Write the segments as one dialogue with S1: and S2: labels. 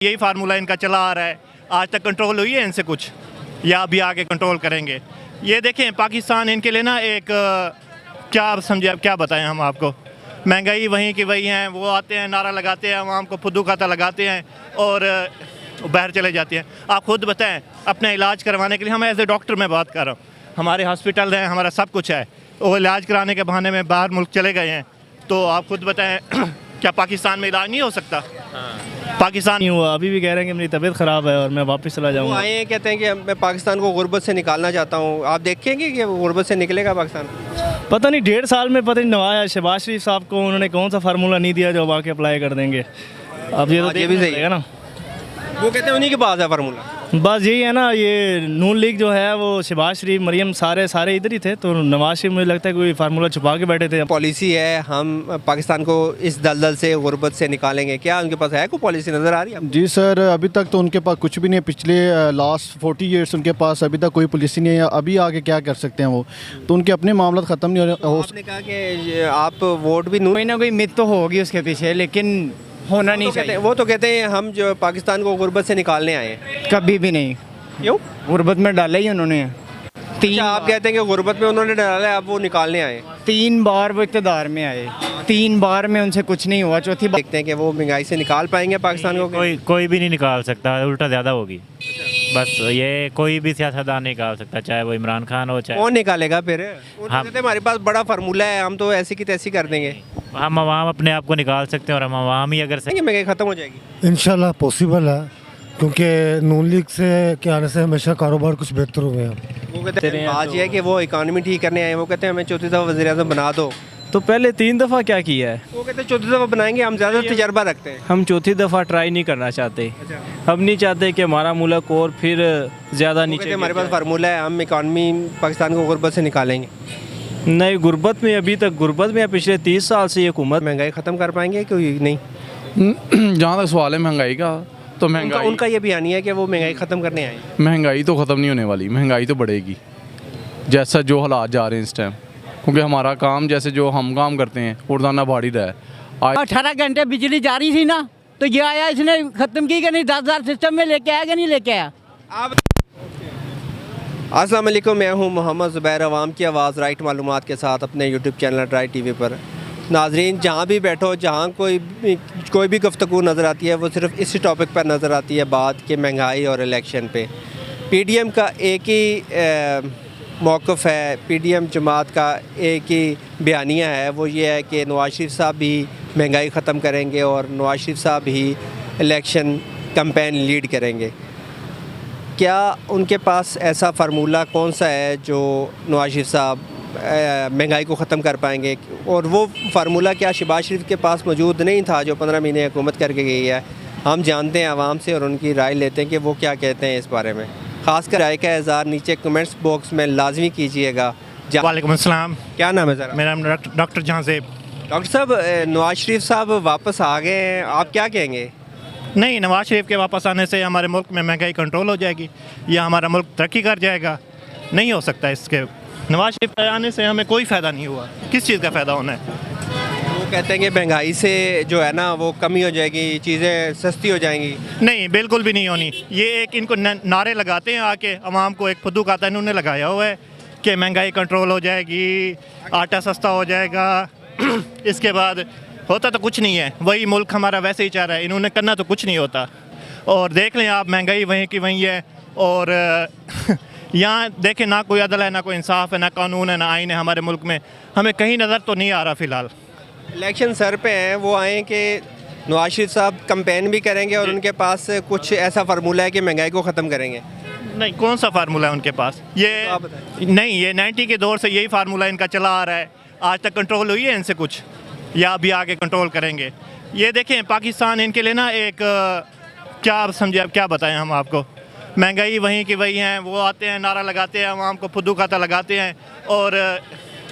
S1: यही फार्मूला इनका चला आ रहा है। आज तक कंट्रोल हुई है इनसे कुछ, या अभी आगे कंट्रोल करेंगे? ये देखें, पाकिस्तान इनके लिए ना एक क्या समझे, अब क्या बताएं हम आपको। महंगाई वहीं की वही हैं, वो आते हैं, नारा लगाते हैं, आवाम को फुद्दू खाता लगाते हैं और बाहर चले जाते हैं। आप खुद बताएं, अपना इलाज करवाने के लिए, हम एज ए डॉक्टर मैं बात कर रहा हूँ, हमारे हॉस्पिटल हैं, हमारा सब कुछ है, वो इलाज कराने के बहाने में बाहर मुल्क चले गए हैं। तो आप खुद बताएं क्या पाकिस्तान में इलाज नहीं हो सकता? पाकिस्तान
S2: नहीं हुआ, अभी भी कह रहे हैं कि मेरी तबीयत ख़राब है और मैं वापस चला
S3: वो
S2: जाऊँगा।
S3: आए हैं, कहते हैं कि मैं पाकिस्तान को गुर्बत से निकालना चाहता हूँ। आप देखेंगे कि गुर्बत से निकलेगा पाकिस्तान?
S2: पता नहीं 1.5 साल में पता नहीं नवाया शहबाज शरीफ साहब को उन्होंने कौन सा फार्मूला नहीं दिया जो अब आके अप्लाई कर देंगे। अब ये तो
S3: ये भी सही है
S2: ना,
S3: वो कहते हैं उन्हीं के पास है फार्मूला।
S2: बस यही है ना, ये नून लीग जो है वो शहबाज शरीफ मरियम सारे इधर ही थे, तो नवाज शरीफ मुझे लगता है कोई फार्मूला छुपा के बैठे थे।
S3: पॉलिसी है हम पाकिस्तान को इस दलदल से गुर्बत से निकालेंगे, क्या उनके पास है कोई पॉलिसी नज़र आ रही है?
S4: जी सर, अभी तक तो उनके पास कुछ भी नहीं है। पिछले लास्ट 40 ईयर्स उनके पास अभी तक कोई पॉलिसी नहीं है। अभी आगे क्या कर सकते हैं वो, तो उनके अपने मामला ख़त्म नहीं हो।
S3: आपने कहा कि आप वोट भी
S5: कोई ना कोई मिथ तो होगी उसके पीछे, लेकिन होना नहीं चाहिए।
S3: वो तो कहते हैं हम जो पाकिस्तान को गुर्बत से निकालने आए हैं।
S5: कभी भी नहीं।
S3: क्यों?
S5: गुर्बत में डाला ही उन्होंने।
S3: अच्छा, आप कहते हैं कि गुर्बत में उन्होंने डाला है, अब वो निकालने आए।
S5: 3 बार वो इक़्तिदार में आए, 3 बार में उनसे कुछ नहीं हुआ। चौथी बार
S3: देखते हैं कि वो महंगाई से निकाल पाएंगे पाकिस्तान को?
S6: कोई भी नहीं निकाल सकता, उल्टा ज़्यादा होगी। बस ये कोई भी सियासतदान नहीं निकाल सकता, चाहे वो इमरान खान हो, चाहे
S3: कौन निकालेगा फिर? वो तो
S6: हम-
S3: कहते हैं हमारे पास बड़ा फार्मूला है, हम तो ऐसी की तैसी कर देंगे।
S6: हम आवाम अपने आप को निकाल सकते हैं और हम आवाम ही अगर
S3: कि महंगाई खत्म हो जाएगी?
S7: इंशाल्लाह पॉसिबल है, क्योंकि नून लीग से के आने से हमेशा कारोबार कुछ बेहतर हुए हैं।
S3: वो कहते हैं बात ये है कि वो इकानमी ठीक करने आए हैं, वो कहते हैं हमें चौथी दफ़ा वज़ीर-ए-आज़म बना दो।
S8: तो पहले 3 दफ़ा क्या किया है?
S3: वो कहते हैं चौथी दफ़ा बनाएंगे, हम ज़्यादा तजर्बा रखते हैं।
S8: हम चौथी दफ़ा ट्राई नहीं करना चाहते। हम नहीं चाहते कि हमारा मुल्क और फिर ज़्यादा
S3: वो
S8: नीचे
S3: कहते हैं हमारे
S8: गिर
S3: पास फार्मूला है, हम इकानमी पाकिस्तान को गुर्बत से निकालेंगे।
S8: जाए। नहीं, गुर्बत में अभी तक गुर्बत में पिछले 30 साल से ये हुकूमत।
S3: महंगाई ख़त्म कर पाएंगे कि नहीं?
S9: जहाँ तक सवाल है महंगाई का, तो
S3: उनका ये बयानी है कि वो महंगाई ख़त्म करने आए।
S9: महंगाई तो ख़त्म नहीं होने वाली, महंगाई तो बढ़ेगी जैसा जो हालात जा रहे हैं इस टाइम, क्योंकि हमारा काम जैसे जो हम काम करते हैं रोज़ाना बढ़ ही रहा है।
S10: 18 घंटे बिजली जा रही थी ना, तो ये आया, इसने ख़त्म की कि नहीं? 10,000 सिस्टम में लेके आया कि नहीं लेके आया?
S3: अस्सलाम वालेकुम, मैं हूं मोहम्मद ज़ुबैर, अवाम की आवाज़ राइट मालूमात के साथ अपने यूट्यूब चैनल राइट टीवी पर। नाजरीन, जहां भी बैठो, जहां कोई भी गुफ्तगू नज़र आती है, वो सिर्फ इसी टॉपिक पर नज़र आती है, बात कि महंगाई और इलेक्शन पे। पीडीएम का एक ही मौक़िफ़ है, पीडीएम जमात का एक ही बयानिया है, वो ये है कि नवाज शरीफ साहब भी महंगाई ख़त्म करेंगे और नवाज शरीफ साहब ही इलेक्शन कैंपेन लीड करेंगे। क्या उनके पास ऐसा फार्मूला कौन सा है जो नवाज शरीफ साहब महंगाई को ख़त्म कर पाएंगे? और वो फार्मूला क्या शहबाज शरीफ के पास मौजूद नहीं था जो 15 महीने हुकूमत करके गई है? हम जानते हैं आवाम से और उनकी राय लेते हैं कि वो क्या कहते हैं इस बारे में। ख़ासकर राय का इज़हार नीचे कमेंट्स बॉक्स में लाजमी कीजिएगा।
S1: वालेकुम अस्सलाम,
S3: क्या नाम है सर?
S1: मेरा नाम डॉक्टर जहांज़ेब।
S3: डॉक्टर साहब, नवाज शरीफ साहब वापस आ गए हैं, आप क्या कहेंगे?
S1: नहीं, नवाज शरीफ के वापस आने से हमारे मुल्क में महंगाई कंट्रोल हो जाएगी या हमारा मुल्क तरक्की कर जाएगा? नहीं हो सकता। इसके नवाज शरीफ के आने से हमें कोई फ़ायदा नहीं हुआ। किस चीज़ का फ़ायदा होना है?
S3: वो कहते हैं कि महंगाई से जो है ना वो कमी हो जाएगी, चीज़ें सस्ती हो जाएंगी।
S1: नहीं, बिल्कुल भी नहीं होनी। ये एक इनको नारे लगाते हैं आके, अवाम को एक फुद्दू खाता इन्होंने लगाया हुआ है कि महंगाई कंट्रोल हो जाएगी, आटा सस्ता हो जाएगा। इसके बाद होता तो कुछ नहीं है, वही मुल्क हमारा वैसे ही चाह रहा है, इन्होंने करना तो कुछ नहीं होता। और देख लें आप, महंगाई वहीं की वहीं है और यहाँ देखें, ना कोई अदल है, ना कोई इंसाफ है, ना कानून है, ना आइन है हमारे मुल्क में। हमें कहीं नज़र तो नहीं आ रहा फ़िलहाल।
S3: इलेक्शन सर पे हैं, वो आए कि नवाज शरीफ साहब कैंपेन भी करेंगे और उनके पास कुछ ऐसा फार्मूला है कि महंगाई को ख़त्म करेंगे।
S1: नहीं, कौन सा फार्मूला है उनके पास? ये
S3: तो आप बताएं।
S1: नहीं, ये 90 के दौर से यही फार्मूला इनका चला आ रहा है। आज तक कंट्रोल हुई है इनसे कुछ, या अभी आगे कंट्रोल करेंगे? ये देखें, पाकिस्तान इनके लिए ना एक क्या समझे, अब क्या बताएं हम आपको। महंगाई वहीं की वही हैं, वो आते हैं, नारा लगाते हैं, आवाम को फुद्दू खाता लगाते हैं और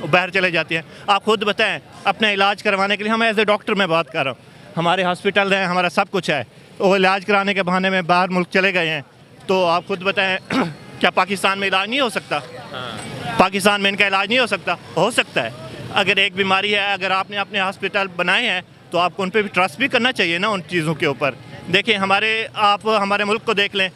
S1: बाहर चले जाते हैं। आप खुद बताएं, अपना इलाज करवाने के लिए, हम एज ए डॉक्टर मैं बात कर रहा हूँ, हमारे हॉस्पिटल हैं, हमारा सब कुछ है, वो इलाज कराने के बहाने में बाहर मुल्क चले गए हैं। तो आप खुद बताएं क्या पाकिस्तान में इलाज नहीं हो सकता? पाकिस्तान में इनका इलाज नहीं हो सकता? हो सकता है। अगर एक बीमारी है, अगर आपने अपने हॉस्पिटल बनाए हैं तो आपको उन पर भी ट्रस्ट भी करना चाहिए ना, उन चीज़ों के ऊपर। देखिए आप हमारे मुल्क को देख लें,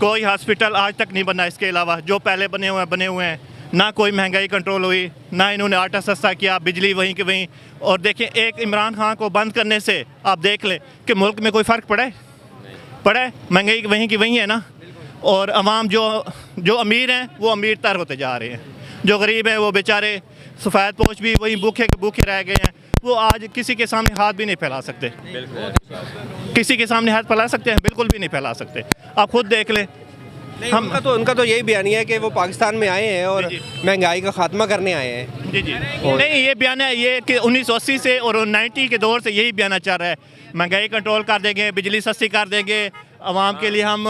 S1: कोई हॉस्पिटल आज तक नहीं बना इसके अलावा, जो पहले बने हुए हैं। ना कोई महंगाई कंट्रोल हुई, ना इन्होंने आटा सस्ता किया, बिजली वहीं की वहीं। और देखें, एक इमरान खान को बंद करने से आप देख लें कि मुल्क में कोई फ़र्क पड़ा है? महंगाई वहीं की वहीं है ना। और अवाम जो अमीर हैं वो अमीर तर होते जा रहे हैं, जो गरीब हैं वो बेचारे सफ़ेद पोश भी वहीं भूखे के भूखे रह गए हैं। वो आज किसी के सामने हाथ भी नहीं फैला सकते, किसी के सामने हाथ फैला सकते हैं? बिल्कुल भी नहीं फैला सकते। आप खुद देख लें।
S3: नहीं, उनका तो यही बयान है कि वो पाकिस्तान में आए हैं और महंगाई का खात्मा करने आए हैं।
S1: जी नहीं, ये बयान है ये कि 1980 से और 90 के दौर से यही बयान चल रहा है, महंगाई कंट्रोल कर देंगे, बिजली सस्ती कर देंगे, आवाम के लिए हम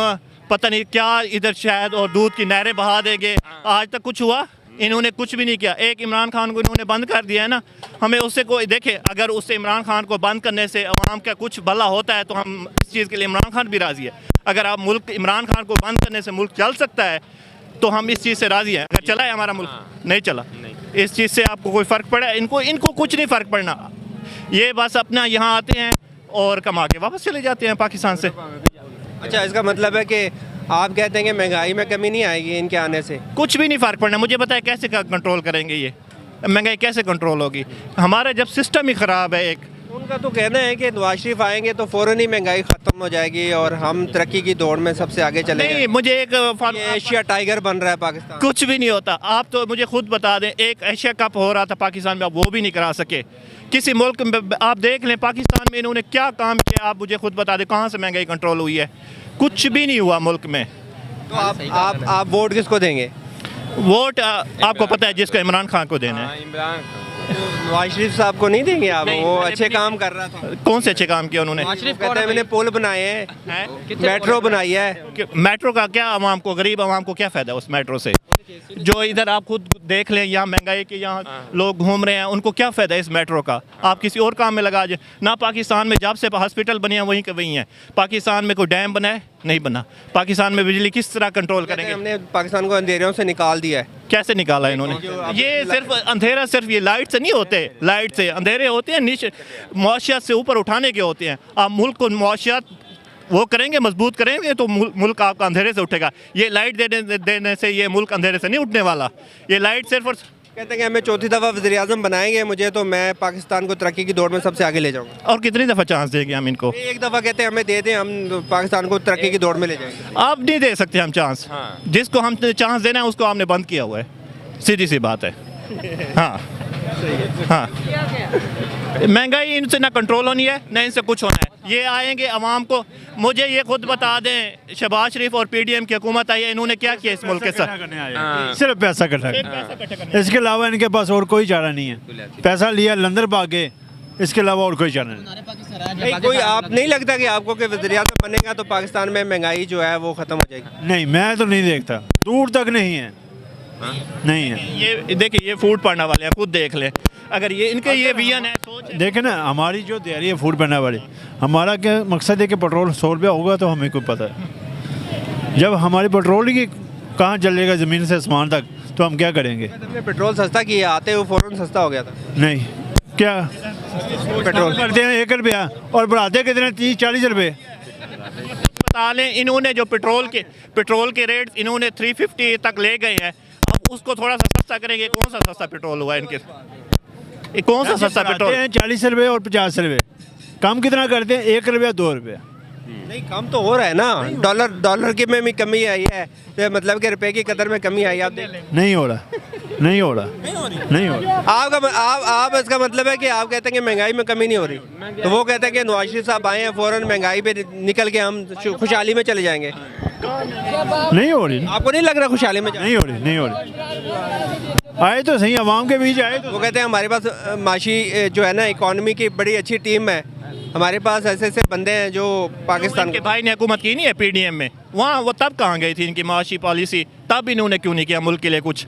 S1: पता नहीं क्या इधर शहद और दूध की नहरें बहा देंगे। आज तक कुछ हुआ? इन्होंने कुछ भी नहीं किया। एक इमरान खान को इन्होंने बंद कर दिया है ना, हमें उससे कोई देखे, अगर उससे इमरान खान को बंद करने से अवाम का कुछ भला होता है तो हम इस चीज़ के लिए इमरान खान भी राज़ी है। अगर आप मुल्क इमरान खान को बंद करने से मुल्क चल सकता है तो हम इस चीज़ से राज़ी हैं। अगर चला है हमारा मुल्क, नहीं चला, इस चीज़ से आपको कोई फ़र्क पड़ा? इनको कुछ नहीं फ़र्क पड़ना। ये बस अपना यहाँ आते हैं और कमा के वापस चले जाते हैं पाकिस्तान से।
S3: अच्छा, इसका मतलब है कि आप कहते हैं कि महंगाई में कमी नहीं आएगी इनके आने से?
S1: कुछ भी नहीं फ़र्क पड़ना। मुझे बताए कैसे कंट्रोल करेंगे ये महंगाई? कैसे कंट्रोल होगी? हमारा जब सिस्टम ही ख़राब है। एक
S3: उनका तो कहना है कि नवाज शरीफ आएंगे तो फ़ौरन ही महंगाई ख़त्म हो जाएगी और हम तरक्की की दौड़ में सबसे आगे चले
S1: नहीं, मुझे एक
S3: एशिया टाइगर बन रहा है पाकिस्तान।
S1: कुछ भी नहीं होता। आप तो मुझे खुद बता दें, एक एशिया कप हो रहा था पाकिस्तान में, आप वो भी नहीं करा सके। किसी मुल्क में आप देख लें, पाकिस्तान में इन्होंने क्या काम किया, आप मुझे खुद बता दें कहाँ से महंगाई कंट्रोल हुई है? कुछ भी नहीं हुआ मुल्क में।
S3: तो आप वोट किसको देंगे?
S1: वोट आपको पता है जिसको इमरान खान को देना है।
S3: नवाज शरीफ साहब को नहीं देंगे आप? वो अच्छे काम कर रहा था।
S1: कौन से अच्छे काम किए उन्होंने?
S3: कहते हैं मैंने पुल बनाए हैं, मेट्रो बनाई है।
S1: मेट्रो का क्या आवाम को, गरीब आवाम को क्या फ़ायदा उस मेट्रो से? जो इधर आप खुद देख लें, यहाँ महंगाई के यहाँ लोग घूम रहे हैं, उनको क्या फ़ायदा है इस मेट्रो का? आप किसी और काम में लगा जाए ना। पाकिस्तान में जब से हॉस्पिटल बने हैं वहीं के वहीं हैं। पाकिस्तान में कोई डैम बना है? नहीं बना। पाकिस्तान में बिजली किस तरह कंट्रोल करेंगे?
S3: हमने पाकिस्तान को अंधेरों से निकाल दिया है।
S1: कैसे निकाला इन्होंने? ये सिर्फ अंधेरा, सिर्फ ये लाइट से नहीं होते, लाइट से अंधेरे होते हैं, नीचे मुआशियत से ऊपर उठाने के होते हैं। आप मुल्क को मुआशियत वो करेंगे, मजबूत करेंगे तो मुल्क आपका अंधेरे से उठेगा। ये लाइट देने से ये मुल्क अंधेरे से नहीं उठने वाला। ये लाइट सिर्फ
S3: कहते हैं कि हमें चौथी दफ़ा वज़ीर-ए-आज़म बनाएंगे मुझे तो मैं पाकिस्तान को तरक्की की दौड़ में सबसे आगे ले जाऊंगा।
S1: और कितनी दफ़ा चांस देंगे हम इनको?
S3: एक दफ़ा कहते हैं हमें दे दें, हम पाकिस्तान को तरक्की की दौड़ में ले जाएंगे।
S1: आप नहीं दे सकते हम चांस। जिसको हम चांस देना है उसको आपने बंद किया हुआ है, सीधी सी बात है। हाँ हाँ, महंगाई इनसे ना कंट्रोल होनी है ना इनसे कुछ होना है। ये आएंगे अवाम को, मुझे ये खुद बता दें, शहबाज शरीफ और पीडीएम की हुकूमत आई है, इन्होंने क्या किया इस मुल्क के साथ?
S2: सिर्फ पैसा इकट्ठा करना, इसके अलावा इनके पास और कोई चारा नहीं है। पैसा लिया, लंदर भागे, इसके अलावा और कोई चारा नहीं।
S3: कोई आप नहीं लगता कि आपको कि वज़ीर-ए-आज़म बनेगा तो पाकिस्तान में महंगाई जो है वो ख़त्म हो जाएगी?
S2: नहीं, मैं तो नहीं देखता, दूर तक नहीं है। नहीं है।
S1: ये देखिए, ये फूड पढ़ने वाले हैं, खुद देख लें। अगर ये इनके ये विजन है, सोच है।
S2: देखे ना, हमारी जो तैयारी है फूड पढ़ने वाली, हमारा क्या मकसद है कि पेट्रोल 100 रुपया होगा तो हमें को पता है। जब हमारी पेट्रोल ही कहाँ चलेगा ज़मीन से आसमान तक तो हम क्या करेंगे?
S3: पेट्रोल सस्ता किया, आते हुए फ़ौरन सस्ता हो गया था।
S2: नहीं, क्या पेट्रोल करते हैं 1 रुपया और बढ़ाते कितने 30-40 रुपये।
S1: बता लें, इन्होंने जो पेट्रोल के रेट इन्होंने 350 तक ले गए हैं, अब उसको थोड़ा सा सस्ता करेंगे। कौन सा सस्ता पेट्रोल हुआ इनके? कौन सा सस्ता पेट्रोल?
S2: 40 रुपये और 50 रुपये। कम कितना करते हैं? 1 रुपया 2 रुपया।
S3: नहीं, कम तो हो रहा है ना। डॉलर की में भी कमी आई है, तो मतलब कि रुपए की कदर में कमी आई। आप देख लें,
S2: नहीं हो रहा, नहीं हो रहा, नहीं हो रहा।
S3: आप इसका मतलब है कि आप कहते हैं कि महंगाई में कमी नहीं हो रही, तो वो कहते हैं कि नवाज शरीफ साहब आए हैं फ़ौरन महंगाई पे निकल के हम खुशहाली में चले जाएंगे।
S2: नहीं हो रही।
S3: आपको नहीं लग रहा खुशहाली में?
S2: नहीं हो रही, नहीं हो रही। आए तो सही, आवाम के बीच आए तो।
S3: वो कहते हैं हमारे पास माशी जो है ना, इकॉनमी की बड़ी अच्छी टीम है, हमारे पास ऐसे ऐसे बंदे हैं जो पाकिस्तान
S1: के भाई ने हुकूमत की नहीं है पीडीएम में, वहाँ वो तब कहाँ गई थी इनकी माशी पॉलिसी? तब इन्होंने क्यों नहीं किया मुल्क के लिए कुछ?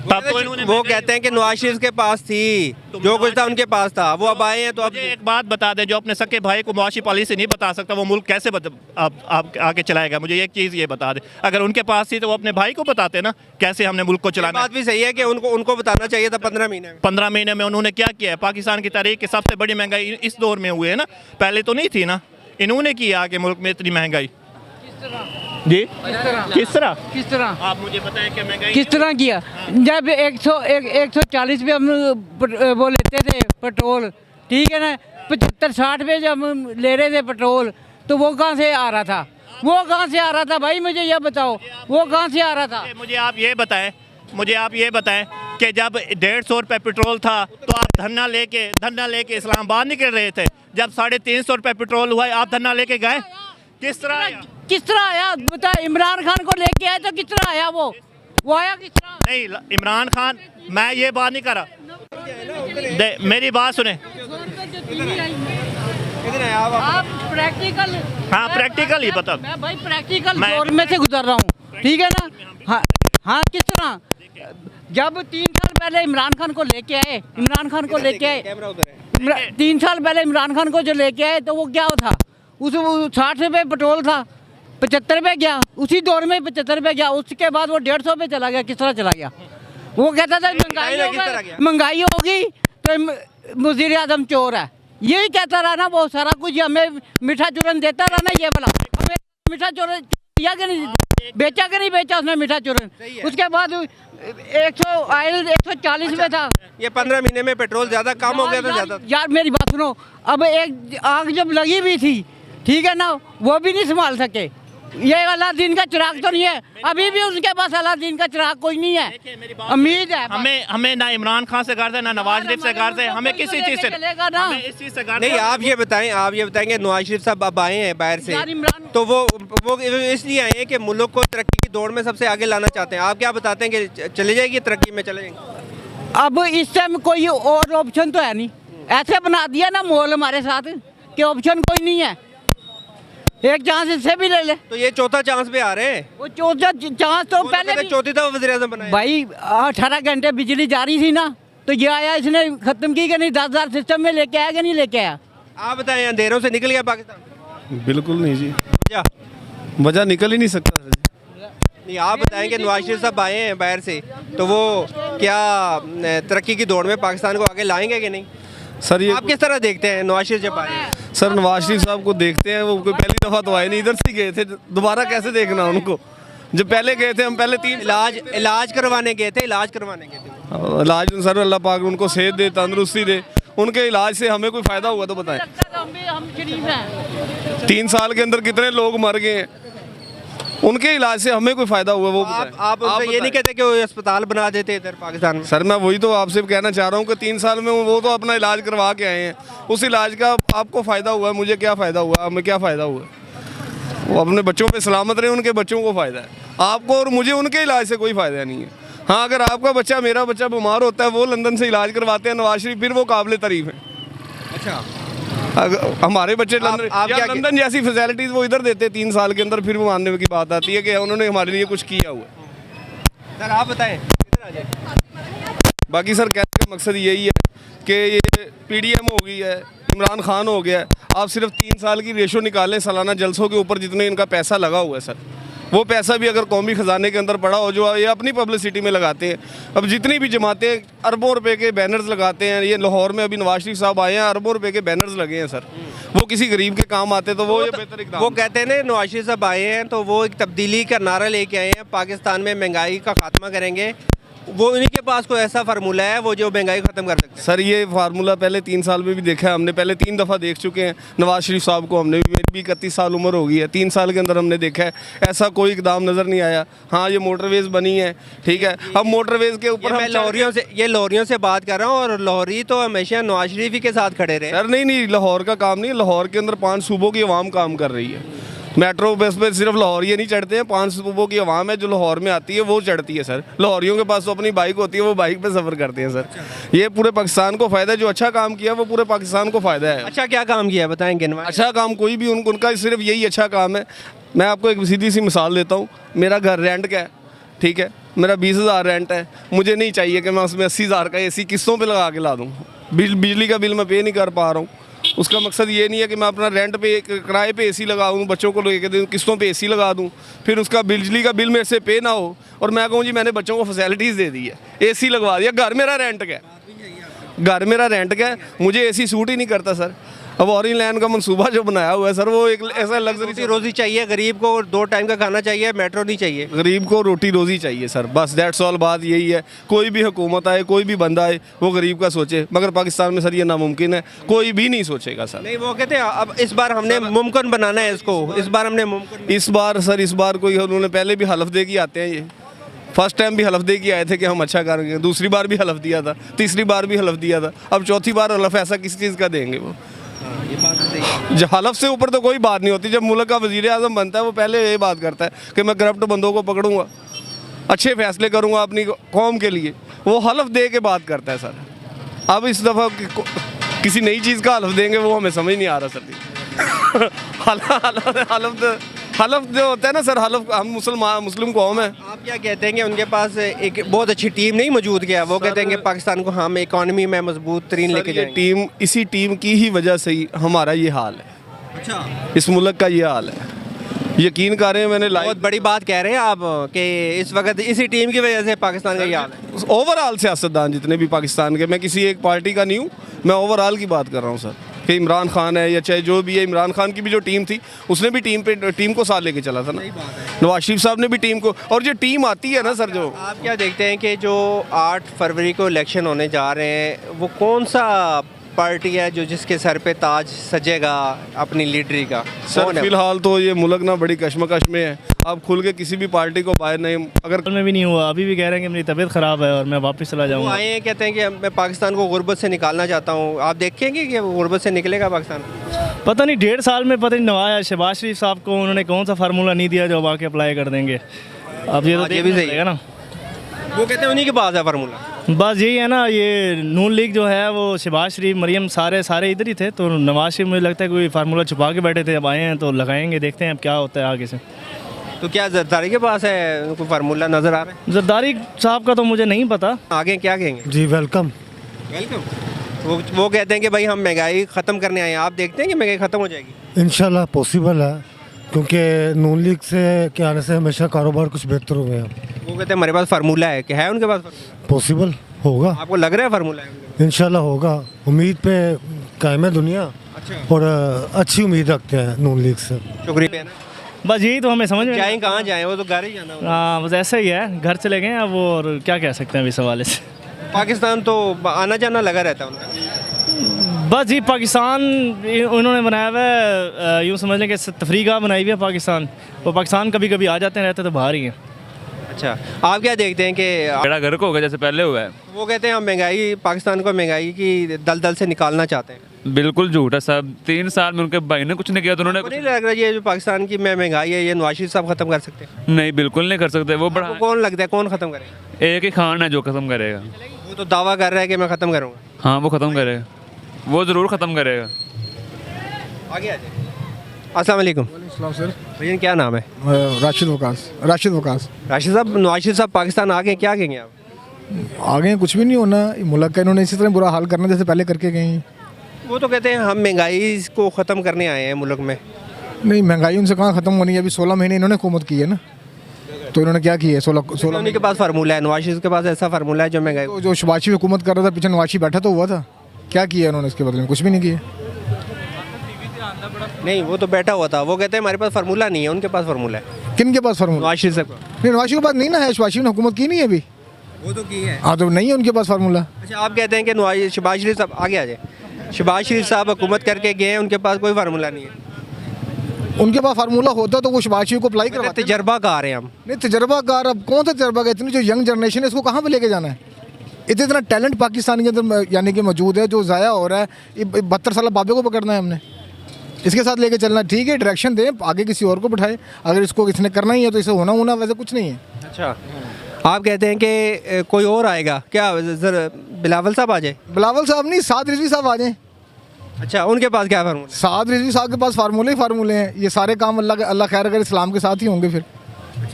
S1: तब तो इन्होंने,
S3: वो कहते हैं कि नवाज शरीफ के पास थी, जो कुछ था उनके पास था, वो अब आए हैं तो अब
S1: एक बात बता दें, जो अपने सके भाई को मुआशी पॉलिसी नहीं बता सकता वो मुल्क कैसे आप आगे चलाएगा? मुझे एक चीज़ ये बता दें, अगर उनके पास थी तो वो अपने भाई को बताते ना कैसे हमने मुल्क को चलाना।
S3: बात भी सही है कि उनको बताना चाहिए था 15 महीने में।
S1: उन्होंने क्या किया है? पाकिस्तान की तारीख की सबसे बड़ी महंगाई इस दौर में हुई है ना, पहले तो नहीं थी ना। इन्होंने किया कि मुल्क में इतनी महंगाई? जी किस तरह आप मुझे बताएं कि महंगाई
S10: किस तरह किया? जब 140 पे हम वो लेते थे पेट्रोल, ठीक है ना, 75-60 पे जब हम ले रहे थे पेट्रोल, तो वो कहाँ से आ रहा था? वो कहाँ से आ रहा था भाई, मुझे ये बताओ, वो कहाँ से आ रहा था?
S1: मुझे आप ये बताएं कि जब 150 रुपये पेट्रोल था तो आप धरना लेके इस्लामाबाद निकल रहे थे। जब 350 रुपये पेट्रोल हुआ आप धरना लेके गए? किस तरह
S10: आया बता? इमरान खान को लेके आए तो किस तरह आया? वो आया किस तरह?
S1: नहीं, इमरान खान, मैं ये बात नहीं कर रहा, मेरी बात सुने।
S10: आप प्रैक्टिकल,
S1: हाँ प्रैक्टिकल ही बता।
S10: मैं भाई प्रैक्टिकल दौर में से गुजर रहा हूँ, ठीक है ना। हाँ किस तरह? जब 3 साल पहले इमरान खान को लेके आए 3 साल पहले इमरान खान को जो लेके आए, तो वो क्या था? उस 60 रुपये पेट्रोल था, 75 रुपये गया, उसी दौर में 75 रुपये गया, उसके बाद वो 150 पे चला गया। किस तरह चला गया? वो कहता था महंगाई होगी तो वज़ीर आज़म चोर है, यही कहता रहा ना वो सारा कुछ। हमें मीठा चूरन देता रहा ना, ये वाला हमें मीठा चूरन दिया कि नहीं, बेचा कि नहीं बेचा उसने मीठा चूरन? उसके बाद 140 में था।
S3: ये 15 महीने में पेट्रोल ज़्यादा कम हो गया तो ज़्यादा।
S10: यार मेरी बात सुनो, अब एक आग जब लगी भी थी, ठीक है ना, वो भी नहीं संभाल सके। ये अलादीन का चिराग तो नहीं है, अभी भी उनके पास अलादीन का चिराग कोई नहीं है। उम्मीद है
S1: हमें ना इमरान खान से गर्ज है ना नवाज शरीफ से गर्ज है, हमें किसी चीज़ से
S10: इस चीज़ से
S3: नहीं। आप ये बताएंगे नवाज शरीफ साहब अब आए हैं बाहर से, तो वो इसलिए आए हैं कि मुल्क को तरक्की की दौड़ में सबसे आगे लाना चाहते हैं। आप क्या बताते हैं कि चले जाएगी तरक्की में? चले जाएंगे?
S10: अब इस टाइम कोई और ऑप्शन तो है नहीं, ऐसे बना दिया ना माहौल हमारे साथ कि ऑप्शन कोई नहीं है। एक चांस इससे भी ले ले,
S3: तो ये चौथा चांस पे आ रहे हैं।
S10: वो चौथा चांस तो पहले भी
S3: चौथी दफा वज़ीर आज़म बनाया
S10: भाई। 18 घंटे बिजली जा रही थी ना, तो ये आया, इसने खत्म की कि नहीं? 10,000 सिस्टम में लेके आया कि नहीं लेके आया?
S3: आप बताएं, अंधेरों से निकल गया पाकिस्तान?
S11: बिल्कुल नहीं जी,
S3: वजह
S11: निकल ही नहीं सकता सर जी।
S3: नहीं, आप बताएंगे नवाज शरीफ साहब आए हैं बाहर से, तो वो क्या तरक्की की दौड़ में पाकिस्तान को आगे लाएंगे कि नहीं?
S11: सर ये
S3: आप किस तरह देखते हैं नवाज शरीफ जब आए?
S11: सर नवाज शरीफ साहब को देखते हैं, वो कोई पहली दफ़ा तो आए नहीं, इधर से गए थे, दोबारा कैसे देखना उनको? जब पहले गए थे हम, पहले 3
S3: इलाज करवाने गए थे।
S11: इलाज सर अल्लाह पाक उनको सेहत दे, तंदुरुस्ती दे। उनके इलाज से हमें कोई फ़ायदा हुआ तो बताएं। 3 साल के अंदर कितने लोग मर गए हैं, उनके इलाज से हमें कोई फ़ायदा हुआ वो बताएं।
S3: आप ये नहीं कहते कि वो अस्पताल बना देते इधर पाकिस्तान में?
S11: सर मैं वही तो आपसे कहना चाह रहा हूँ कि 3 साल में वो तो अपना इलाज करवा के आए हैं, उस इलाज का आपको फ़ायदा हुआ है, मुझे क्या फ़ायदा हुआ, हमें क्या फ़ायदा हुआ? वो अपने बच्चों पे सलामत रहे, उनके बच्चों को फ़ायदा है। आपको और मुझे उनके इलाज से कोई फ़ायदा नहीं है। हाँ, अगर आपका बच्चा, मेरा बच्चा बीमार होता है, वो लंदन से इलाज करवाते हैं नवाज शरीफ, फिर वो काबिल तारीफ़ है।
S3: अच्छा,
S11: हमारे बच्चे लंदन जैसी फैसिलिटीज़ वो इधर देते 3 साल के अंदर, फिर वो मानने की बात आती है कि उन्होंने हमारे लिए कुछ किया हुआ।
S3: सर आप बताएं, इधर आ जाए।
S11: बाकी सर कहने का मकसद यही है कि ये PDM हो गई है, इमरान खान हो गया है। आप सिर्फ 3 साल की रेशो निकालें सालाना जलसों के ऊपर, जितने इनका पैसा लगा हुआ है सर, वो पैसा भी अगर कौमी ख़जाने के अंदर पड़ा हो, जो ये अपनी पब्लिसिटी में लगाते हैं। अब जितनी भी जमातें अरबों रुपए के बैनर्स लगाते हैं, ये लाहौर में अभी नवाज शरीफ साहब आए हैं, अरबों रुपए के बैनर्स लगे हैं सर, वो किसी गरीब के काम आते तो वो ये बेहतर इक़दाम।
S3: वो कहते हैं ना नवाज शरीफ साहब आए हैं तो वो एक तब्दीली का नारा लेके आए हैं, पाकिस्तान में महंगाई का खात्मा करेंगे। वो उन्हीं के पास कोई ऐसा फार्मूला है वो जो महंगाई ख़त्म कर सकते हैं?
S11: सर ये फार्मूला पहले 3 साल में भी देखा है हमने, पहले 3 दफ़ा देख चुके हैं नवाज शरीफ साहब को हमने भी। मेरी भी 31 साल उम्र हो गई है, 3 साल के अंदर हमने देखा है, ऐसा कोई इकदाम नज़र नहीं आया। हाँ, ये मोटरवेज़ बनी है, ठीक है, अब मोटरवेज़ के ऊपर
S3: मैं लाहौरियों से बात कर रहा हूँ, और लाहौरी तो हमेशा नवाज शरीफ ही के साथ खड़े रहे।
S11: सर नहीं, लाहौर का काम नहीं, लाहौर के अंदर 5 सूबों की आवाम काम कर रही है। मेट्रो बस पे सिर्फ लाहौरिये नहीं चढ़ते हैं, 5 सूबों की आवाम है जो लाहौर में आती है वो चढ़ती है सर। लाहौरियों के पास तो अपनी बाइक होती है, वो बाइक पे सफ़र करते हैं सर। ये पूरे पाकिस्तान को फ़ायदा है, जो अच्छा काम किया वो पूरे पाकिस्तान को फ़ायदा है।
S3: अच्छा क्या काम किया है बताएंगे?
S11: अच्छा काम कोई भी उनका सिर्फ यही अच्छा काम है। मैं आपको एक सीधी सी मिसाल देता हूँ, मेरा घर रेंट का है, ठीक है, मेरा 20,000 रेंट है, मुझे नहीं चाहिए कि मैं उसमें 80,000 का AC किस्तों पे लगा के ला दूँ। बिजली का बिल मैं पे नहीं कर पा रहा हूँ, उसका मकसद ये नहीं है कि मैं अपना रेंट पे किराए पे AC लगा दूँ, बच्चों को लेके दूँ, किस्तों पे AC लगा दूँ, फिर उसका बिजली का बिल मेरे से पे ना हो और मैं कहूँ जी मैंने बच्चों को फैसिलिटीज़ दे दी है, AC लगवा दिया। घर मेरा रेंट का है, मुझे AC सूट ही नहीं करता सर। अब ऑरेंज लैंड का मंसूबा जो बनाया हुआ है सर, वो एक ऐसा लग्जरी
S3: रोजी चाहिए गरीब को, 2 टाइम का खाना चाहिए, मेट्रो नहीं चाहिए।
S11: गरीब को रोटी रोजी चाहिए सर, बस दैट्स ऑल। बात यही है। कोई भी हुकूमत आए, कोई भी बंदा आए, वो गरीब का सोचे, मगर पाकिस्तान में सर ये नामुमकिन है, कोई भी नहीं सोचेगा सर।
S3: नहीं, वो कहते हैं अब इस बार हमने मुमकिन बनाना है इसको, इस बार हमने मुमकिन।
S11: इस बार सर, इस बार कोई उन्होंने पहले भी हलफ दे के आते हैं। ये फर्स्ट टाइम भी हलफ दे के आए थे कि हम अच्छा करेंगे, दूसरी बार भी हलफ दिया था, तीसरी बार भी हलफ दिया था, अब चौथी बार हलफ ऐसा किस चीज़ का देंगे वो? जो हलफ से ऊपर तो कोई बात नहीं होती। जब मुल्क का वज़ीर आज़म बनता है, वो पहले ये बात करता है कि मैं करप्ट बंदों को पकड़ूंगा, अच्छे फैसले करूंगा अपनी कौम के लिए। वो हलफ दे के बात करता है सर। अब इस दफ़ा किसी नई चीज़ का हलफ देंगे, वो हमें समझ नहीं आ रहा सर। हलफ जो होता है ना सर, हलफ, हम मुस्लिम कौम है।
S3: आप क्या कहते हैं कि उनके पास एक बहुत अच्छी टीम नहीं मौजूद क्या? वो कहते हैं कि पाकिस्तान को हम इकॉनमी में मजबूत तरीन लेके जाएंगे।
S11: टीम, इसी टीम की ही वजह से ही हमारा ये हाल है।
S3: अच्छा,
S11: इस मुल्क का ये हाल है, यकीन करें। मैंने
S3: बहुत बड़ी बात कह रहे हैं आप कि इस वक्त इसी टीम की वजह से पाकिस्तान का ये हाल है।
S11: ओवरऑल सियासतदान जितने भी पाकिस्तान के, मैं किसी एक पार्टी का नहीं हूँ, मैं ओवरऑल की बात कर रहा हूँ सर, कि इमरान खान है या चाहे जो भी है, इमरान खान की भी जो टीम थी, उसने भी टीम को साथ लेके चला था ना। नवाज शरीफ साहब ने भी टीम को, और जो टीम आती है ना सर, जो
S3: आप क्या देखते हैं कि जो 8 फरवरी को इलेक्शन होने जा रहे हैं, वो कौन सा पार्टी है जो जिसके सर पे ताज सजेगा अपनी लीडरी का?
S11: सर फिलहाल तो ये मुल्क ना बड़ी कश्मकश में है। आप खुल के किसी भी पार्टी को बाहर नहीं, अगर
S8: में भी नहीं हुआ, अभी भी कह रहे हैं कि मेरी तबीयत ख़राब है और मैं वापस चला जाऊँगा।
S3: आए हैं, कहते हैं कि मैं पाकिस्तान को गुर्बत से निकालना चाहता हूँ। आप देखेंगे कि वो गुर्बत से निकलेगा पाकिस्तान?
S8: पता नहीं, 1.5 साल में पता नहीं नवाज शहबाज शरीफ साहब को उन्होंने कौन सा फार्मूला नहीं दिया जो अब आके अप्लाई कर देंगे। अब ये तो
S3: भी सही है
S8: ना,
S3: वो कहते हैं उन्हीं के पास है फार्मूला।
S8: बस यही है ना, ये नून लीग जो है वो शहबाज शरीफ, मरियम, सारे इधर ही थे। तो नवाज शरीफ मुझे लगता है कोई फार्मूला छुपा के बैठे थे, अब आए हैं तो लगाएंगे, देखते हैं अब क्या होता है आगे से।
S3: तो क्या जरदारी के पास है कोई फार्मूला नज़र आ रहा है?
S8: जरदारी साहब का तो मुझे नहीं पता,
S3: आगे क्या कहेंगे?
S7: जी वेलकम।
S3: वो कहते हैं कि भाई हम महंगाई ख़त्म करने आए हैं। आप देखते हैं कि महंगाई ख़त्म हो जाएगी?
S7: इंशाल्लाह पॉसिबल है, क्योंकि नून लीग से के आने से हमेशा कारोबार कुछ बेहतर हुए हैं।
S3: वो कहते हैं हमारे पास फार्मूला है, कि है उनके पास?
S7: पॉसिबल होगा,
S3: आपको लग रहा है फार्मूला है?
S7: इंशाल्लाह होगा, उम्मीद पे कायम है दुनिया।
S3: अच्छा।
S7: और अच्छी उम्मीद रखते हैं नून लीग से।
S3: शुक्रिया।
S8: बस यही तो हमें समझ में
S3: जाएँ कहाँ जाएँ, वो तो घर ही जाना होगा।
S8: हाँ, बस ऐसा ही है, घर चले गए अब, और क्या कह सकते हैं अभी सवाल से।
S3: पाकिस्तान तो आना जाना लगा रहता है उनका।
S8: बस जी, पाकिस्तान उन्होंने बनाया हुआ है, यूँ समझ लें कि तफरीका बनाई हुई है पाकिस्तान। वो पाकिस्तान कभी कभी आ जाते हैं, रहते तो बाहर ही हैं।
S3: अच्छा, आप क्या देखते हैं कि
S12: बेड़ा घर को होगा जैसे पहले हुआ है?
S3: वो कहते हैं हम महंगाई, पाकिस्तान को महंगाई की दलदल से निकालना चाहते हैं।
S12: बिल्कुल झूठ है साहब। 3 साल में उनके भाई ने कुछ नहीं किया तो उन्होंने
S3: नहीं लग रहा ये जो पाकिस्तान की महंगाई है, ये नवाज शरीफ साहब खत्म कर सकते हैं?
S12: नहीं, बिल्कुल नहीं कर सकते। वो बड़ा
S3: कौन लगता है कौन खत्म करेगा?
S12: एक ही खान है जो खत्म करेगा।
S3: वो तो दावा कर रहा है कि मैं खत्म करूँगा।
S12: हाँ, वो खत्म करेगा, वो ज़रूर ख़त्म करेगा।
S3: आगे आ जाए। अस्सलाम वालेकुम
S13: सर।
S3: भैया क्या नाम है?
S13: राशिद वकास।
S3: राशिद साहब, नवाज शरीफ साहब पाकिस्तान आ गए, क्या कहेंगे आप?
S13: आगे कुछ भी नहीं होना, मुल्क का इन्होंने इसी तरह बुरा हाल करना जैसे पहले करके गए हैं।
S3: वो तो कहते हैं हम महंगाई को ख़त्म करने आए हैं मुल्क में।
S13: नहीं, महंगाई उनसे कहाँ ख़त्म होनी है? अभी 16 महीने इन्होंने हुकूमत की है ना, तो इन्होंने क्या किया है? 16
S3: उन्हीं के पास फार्मूला है, नवाज शरीफ के पास ऐसा फार्मूला है जो महंगाई
S13: तो जो शहबाज शरीफ हुकूमत कर रहा था, पीछे नवाज शरीफ बैठा तो हुआ था, क्या किया उन्होंने इसके बदले में? कुछ भी नहीं किया।
S3: नहीं, वो तो बैठा हुआ था। वो कहते हैं हमारे पास फार्मूला नहीं है, उनके पास फार्मूला है।
S13: किन के पास फार्मूला?
S3: नवाज शरीफ साहब।
S13: नहीं, नवाज शरीफ के पास नहीं ना है, शहबाज शरीफ ने हुकूमत की नहीं है अभी।
S3: वो तो की है।
S13: हाँ, तो नहीं है उनके पास फार्मूला।
S3: अच्छा, आप कहते हैं कि नवाज शहबाज शरीफ साहब आगे आ जाए, शहबाज शरीफ साहब हुकूमत करके गए हैं, उनके पास कोई फार्मूला नहीं है।
S13: उनके पास फार्मूला होता तो वो शहबाज शरीफ को अप्लाई करवाते।
S3: तजर्बाकार हैं हम।
S13: नहीं, तजर्बाकार अब कौन सा तजर्बाकार? इतनी जो यंग जनरेशन है, इसको कहाँ पे लेके जाना है? इतना टैलेंट पाकिस्तान के अंदर यानी कि मौजूद है, जो ज़ाया हो रहा है। 72 साल बाबे को पकड़ना है हमने, इसके साथ लेके चलना। ठीक है, डायरेक्शन दें, आगे किसी और को बिठाए। अगर इसको इसने करना ही है तो इसे होना वैसे कुछ नहीं है।
S3: अच्छा, आप कहते हैं कि कोई और आएगा क्या? बिलावल साहब आ जाए?
S13: बिलावल साहब नहीं, साद रिजवी साहब आ जाएं।
S3: अच्छा, उनके पास क्या फार्मूला?
S13: साद रिजवी साहब के पास फार्मूले हैं। ये सारे काम अल्लाह खैर अगर इस्लाम के साथ ही होंगे फिर।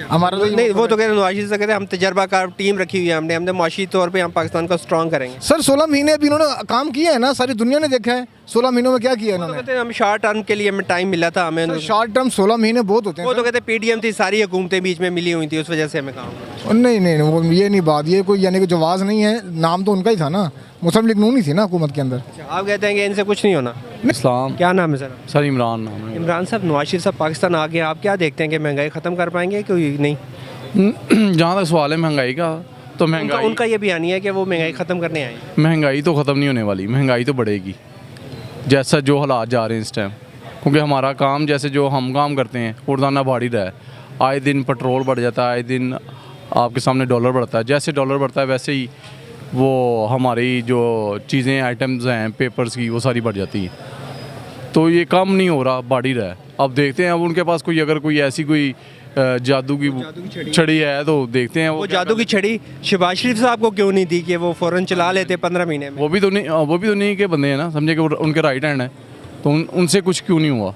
S13: हमारा तो
S3: नहीं, वो तो कहते हैं नवाज शरीफ से कहते हैं हम तजर्बाकार टीम रखी हुई है, हमने माशी तौर पे हम पाकिस्तान को स्ट्रॉन्ग करेंगे।
S13: सर 16 महीने अभी इन्होंने काम किया है ना, सारी दुनिया ने देखा है 16 महीनों में क्या किया इन्होंने।
S3: कहते हैं हम शॉर्ट टर्म के लिए हमें टाइम मिला था, हमें
S13: शॉर्ट टर्म 16 महीने बहुत होते हैं।
S3: वो तो कहते हैं पीडीएम थी, सारी हुकूमतें बीच में मिली हुई थी, उस वजह से हमें काम।
S13: नहीं, वो ये नहीं बात, ये कोई यानी कि जवाज़ नहीं है, नाम तो उनका ही था ना, मुस्लिम लीग नून ही थी ना हुकूमत के अंदर।
S3: आप कहते हैं कि इनसे कुछ नहीं होना?
S9: इस्लाम।
S3: क्या नाम है सर?
S9: सर इमरान नाम है।
S3: इमरान साहब, नवाज शरीफ साहब पाकिस्तान आ गए, आप क्या देखते हैं कि महंगाई ख़त्म कर पाएंगे कि नहीं?
S9: जहाँ तक सवाल है महंगाई का, तो महंगाई
S3: उनका ये बयानिया है कि वो महंगाई ख़त्म करने आए हैं।
S9: महंगाई तो ख़त्म नहीं होने वाली, महंगाई तो बढ़ेगी जैसा जो हालात जा रहे हैं इस टाइम। क्योंकि हमारा काम जैसे जो हम काम करते हैं रोज़ाना बढ़ ही रहा है। आए दिन पेट्रोल बढ़ जाता है, आए दिन आपके सामने डॉलर बढ़ता है। जैसे डॉलर बढ़ता है वैसे ही वो हमारी जो चीज़ें आइटम्स हैं पेपर्स की वो सारी बढ़ जाती हैं। तो ये कम नहीं हो रहा, बढ़ ही रहा है। अब देखते हैं, अब उनके पास कोई अगर कोई ऐसी कोई जादू की छड़ी है तो देखते हैं
S3: वो जादू की छड़ी शहबाज शरीफ साहब को क्यों नहीं दी कि वो फ़ौरन चला लेते 15 महीने में?
S9: वो भी तो नहीं के बंदे हैं ना, समझे कि उनके राइट हैंड है, तो उनसे कुछ क्यों नहीं हुआ।